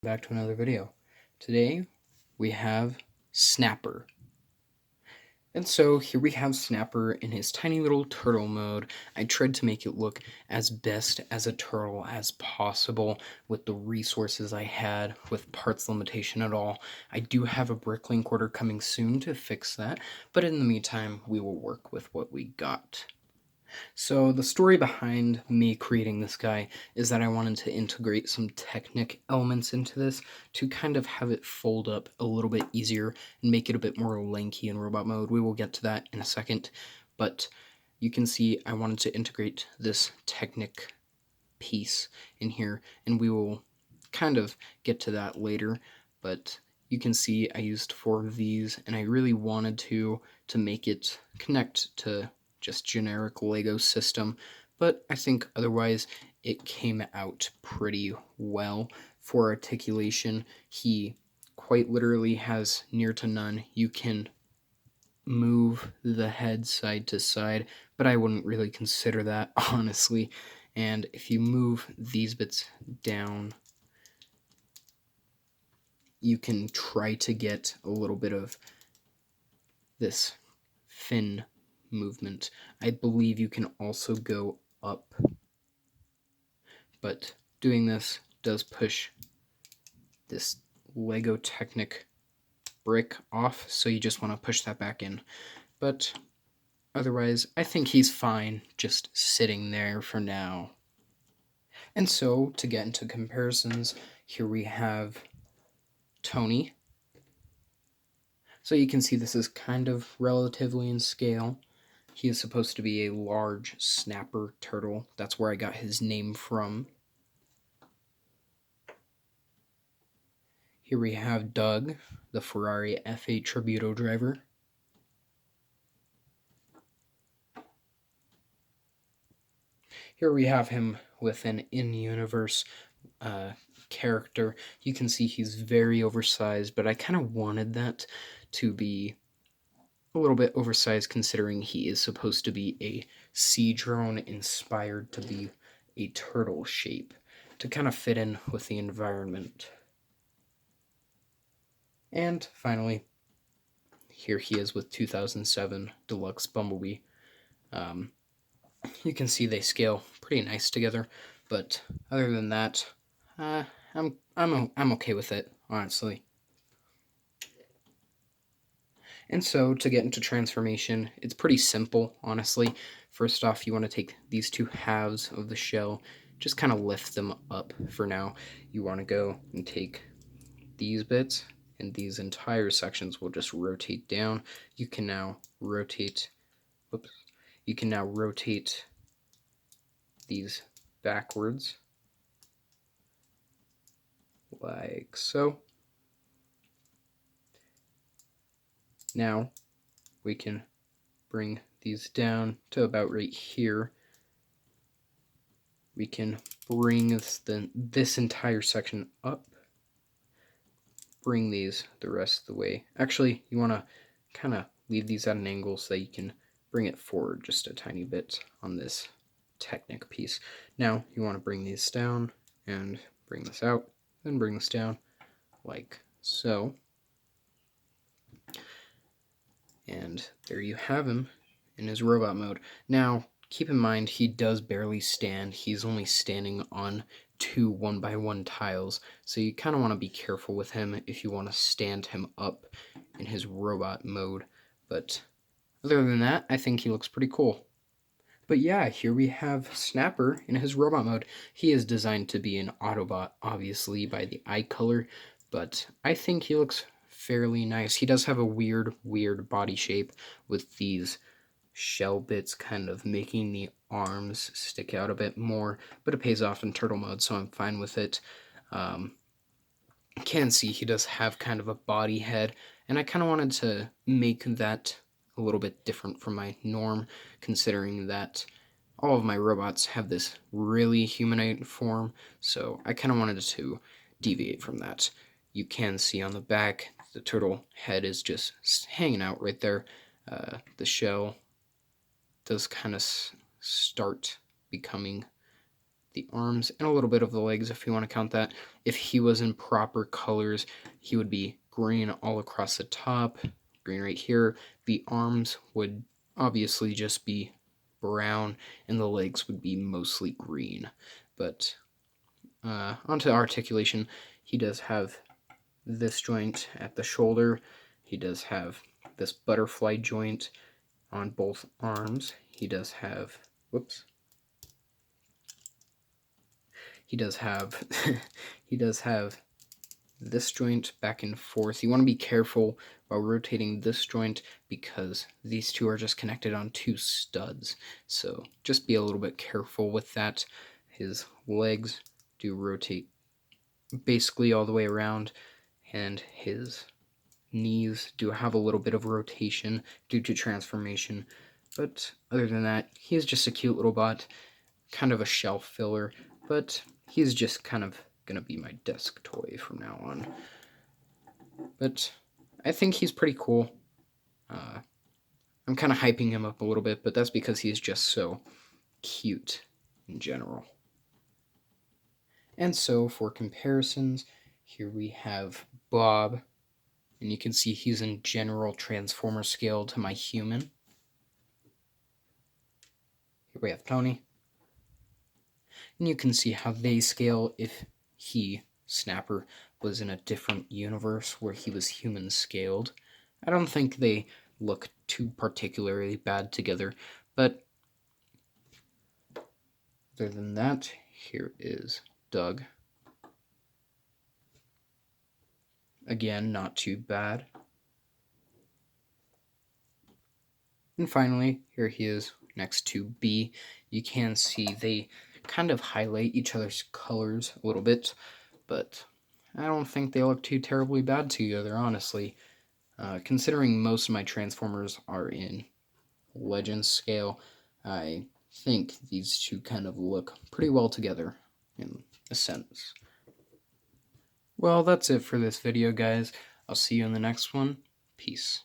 Back to another video. Today we have Snapper. And so here we have Snapper in his tiny little turtle mode. I tried to make it look as best as a turtle as possible with the resources I had, with parts limitation at all. I do have a Bricklink order coming soon to fix that, but in the meantime we will work with what we got. So the story behind me creating this guy is that I wanted to integrate some Technic elements into this to kind of have it fold up a little bit easier and make it a bit more lanky in robot mode. We will get to that in a second, but you can see I wanted to integrate this Technic piece in here, and we will kind of get to that later, but you can see I used 4 of these, and I really wanted to make it connect to just generic Lego system, but I think otherwise it came out pretty well. For articulation, he quite literally has near to none. You can move the head side to side, but I wouldn't really consider that, honestly. And if you move these bits down, you can try to get a little bit of this fin movement. I believe you can also go up, but doing this does push this Lego Technic brick off, so you just want to push that back in. But otherwise, I think he's fine just sitting there for now. And so, to get into comparisons, here we have Tony. So you can see this is kind of relatively in scale. He is supposed to be a large snapper turtle. That's where I got his name from. Here we have Doug, the Ferrari F8 Tributo driver. Here we have him with an in-universe character. You can see he's very oversized, but I kind of wanted that to be a little bit oversized considering he is supposed to be a sea drone inspired to be a turtle shape to kind of fit in with the environment. And finally, here he is with 2007 Deluxe Bumblebee. You can see they scale pretty nice together, but other than that, I'm okay with it, honestly. And so to get into transformation, it's pretty simple, honestly. First off, you want to take these 2 halves of the shell, just kind of lift them up for now. You want to go and take these bits, and these entire sections will just rotate down. You can now rotate, these backwards, like so. Now we can bring these down to about right here. We can bring this entire section up, bring these the rest of the way. Actually, you want to kind of leave these at an angle so that you can bring it forward just a tiny bit on this Technic piece. Now you want to bring these down and bring this out, then bring this down like so. And there you have him in his robot mode. Now, keep in mind, he does barely stand. He's only standing on 2 1x1 tiles, so you kind of want to be careful with him if you want to stand him up in his robot mode. But other than that, I think he looks pretty cool. But yeah, here we have Snapper in his robot mode. He is designed to be an Autobot, obviously, by the eye color, but I think he looks fairly nice. He does have a weird body shape with these shell bits kind of making the arms stick out a bit more, but it pays off in turtle mode, so I'm fine with it. Can see he does have kind of a body head, and I kind of wanted to make that a little bit different from my norm, considering that all of my robots have this really humanoid form, so I kind of wanted to deviate from that. You can see on the back, the turtle head is just hanging out right there. The shell does kind of start becoming the arms, and a little bit of the legs if you want to count that. If he was in proper colors, he would be green all across the top, green right here. The arms would obviously just be brown, and the legs would be mostly green. But onto articulation, he does have this joint at the shoulder. He does have this butterfly joint on both arms. He does have, whoops. He does have, he does have this joint back and forth. You want to be careful while rotating this joint because these two are just connected on two studs. So just be a little bit careful with that. His legs do rotate basically all the way around, and his knees do have a little bit of rotation due to transformation. But other than that, he's just a cute little bot, kind of a shelf filler, but he's just kind of gonna be my desk toy from now on. But I think he's pretty cool. I'm kind of hyping him up a little bit, but that's because he's just so cute in general. And so for comparisons, here we have Bob, and you can see he's in general Transformer scale to my human. Here we have Tony. And you can see how they scale if he, Snapper, was in a different universe where he was human scaled. I don't think they look too particularly bad together, but other than that, here is Doug. Again, not too bad. And finally, here he is next to B. You can see they kind of highlight each other's colors a little bit, but I don't think they look too terribly bad together, honestly. Considering most of my Transformers are in Legends scale, I think these two kind of look pretty well together in a sense. Well, that's it for this video, guys. I'll see you in the next one. Peace.